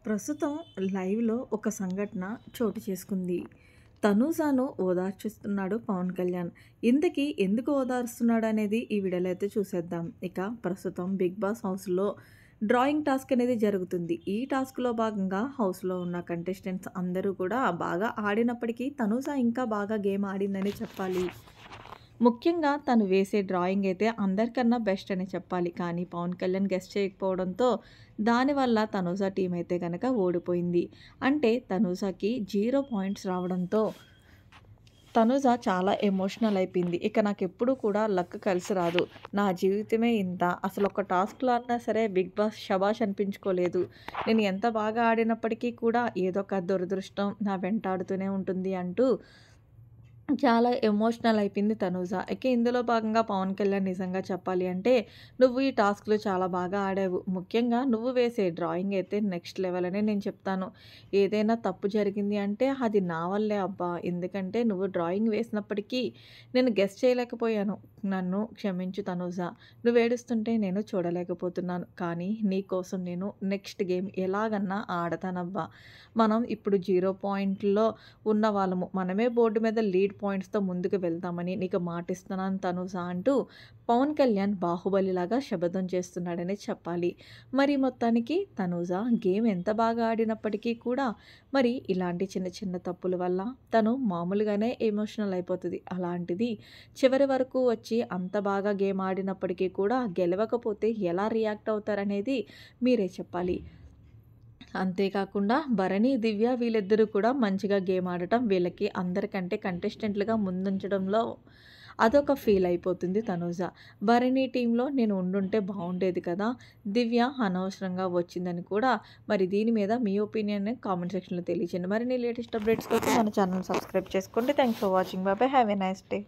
ప్రస్తుతం లైవ్‌లో ఒక సంఘటన చోటు చేసుకుంది. తనూజాను ఓదార్చిస్తున్నాడు పవన్ కళ్యాణ్. ఇంతకీ ఎందుకు ఓదారుస్తున్నాడనేది ఈ వీడియోలో అయితే చూసేద్దాం. ఇక ప్రస్తుతం 'బిగ్ బాస్' హౌస్‌లో డ్రాయింగ్ టాస్క్ అనేది జరుగుతుంది. ఈ టాస్క్‌లో భాగంగా హౌస్‌లో ఉన్న కంటెస్టెంట్స్ అందరూ కూడా బాగా ఆడినప్పటికీ తనూజ ఇంకా బాగా గేమ్ ఆడిందనే చెప్పాలి. ముఖ్యంగా తను వేసే డ్రాయింగ్ అయితే అందరికన్నా బెస్ట్ అని చెప్పాలి. కానీ పవన్ కళ్యాణ్ గెస్ చేయకపోవడంతో దానివల్ల తనూజ టీం అయితే గనక ఓడిపోయింది. అంటే తనూజకి 0 పాయింట్స్ రావడంతో తనూజ చాలా ఎమోషనల్ అయిపోయింది. ఇక నాకెప్పుడు కూడా లక్ కలిసి రాదు. నా జీవితమే ఇంత. అసలు ఒక టాస్క్‌లో అన్నా సరే 'బిగ్ బాస్' శభాష్ అనిపించుకోలేదు. నేను ఎంత బాగా ఆడినప్పటికీ కూడా ఏదో ఒక దురదృష్టం నా వెంటాడుతూనే ఉంటుంది అంటూ చాలా ఎమోషనల్ అయిపోయింది తనూజ. ఇక ఇందులో భాగంగా పవన్ కళ్యాణ్ నిజంగా చెప్పాలి అంటే, "నువ్వు ఈ టాస్క్‌లో చాలా బాగా ఆడావు. ముఖ్యంగా నువ్వు వేసే డ్రాయింగ్ అయితే నెక్స్ట్ లెవెల్ అనే నేను చెప్తాను. ఏదైనా తప్పు జరిగింది అంటే అది నా వల్లే అబ్బా! ఎందుకంటే నువ్వు డ్రాయింగ్ వేసినప్పటికీ నేను గెస్ చేయలేకపోయాను. నన్ను క్షమించు తనూజ. నువ్వు ఏడుస్తుంటే నేను చూడలేకపోతున్నాను. కానీ నీ కోసం నేను నెక్స్ట్ గేమ్ ఎలాగన్నా ఆడతానబ్బా! మనం ఇప్పుడు 0 పాయింట్‌లో ఉన్నవాళ్ళము. మనమే బోర్డు మీద లీడ్ పాయింట్స్‌తో ముందుకు వెళ్తామని నీకు మాటిస్తున్నాను తనూజ అంటూ పవన్ కళ్యాణ్ బాహుబలిలాగా శపథం చేస్తున్నాడనే చెప్పాలి. మరి మొత్తానికి తనూజ గేమ్ ఎంత బాగా ఆడినప్పటికీ కూడా మరి ఇలాంటి చిన్న చిన్న తప్పుల వల్ల తను మామూలుగానే ఎమోషనల్ అయిపోతది. అలాంటిది చివరి వరకు వచ్చి అంత బాగా గేమ్ ఆడినప్పటికీ కూడా గెలవకపోతే ఎలా రియాక్ట్ అవుతారనేది మీరే చెప్పాలి. అంతేకాకుండా భరణి, దివ్య వీళ్ళిద్దరూ కూడా మంచిగా గేమ్ ఆడటం వీళ్ళకి అందరికంటే కంటెస్టెంట్‌లుగా ముందుంచడంలో అదొక ఫీల్ అయిపోతుంది తనూజ. భరణి టీంలో నేను ఉండుంటే బావుండేది కదా! దివ్య అనవసరంగా వచ్చిందని కూడా మరి దీని మీద మీ ఒపీనియన్‌ని కామెంట్ సెక్షన్‌లో తెలియజేయండి. మరిన్ని లేటెస్ట్ అప్డేట్స్ కోసం మన ఛానెల్‌ని సబ్స్క్రైబ్ చేసుకోండి. Thanks for watching. By by. Have a nice day.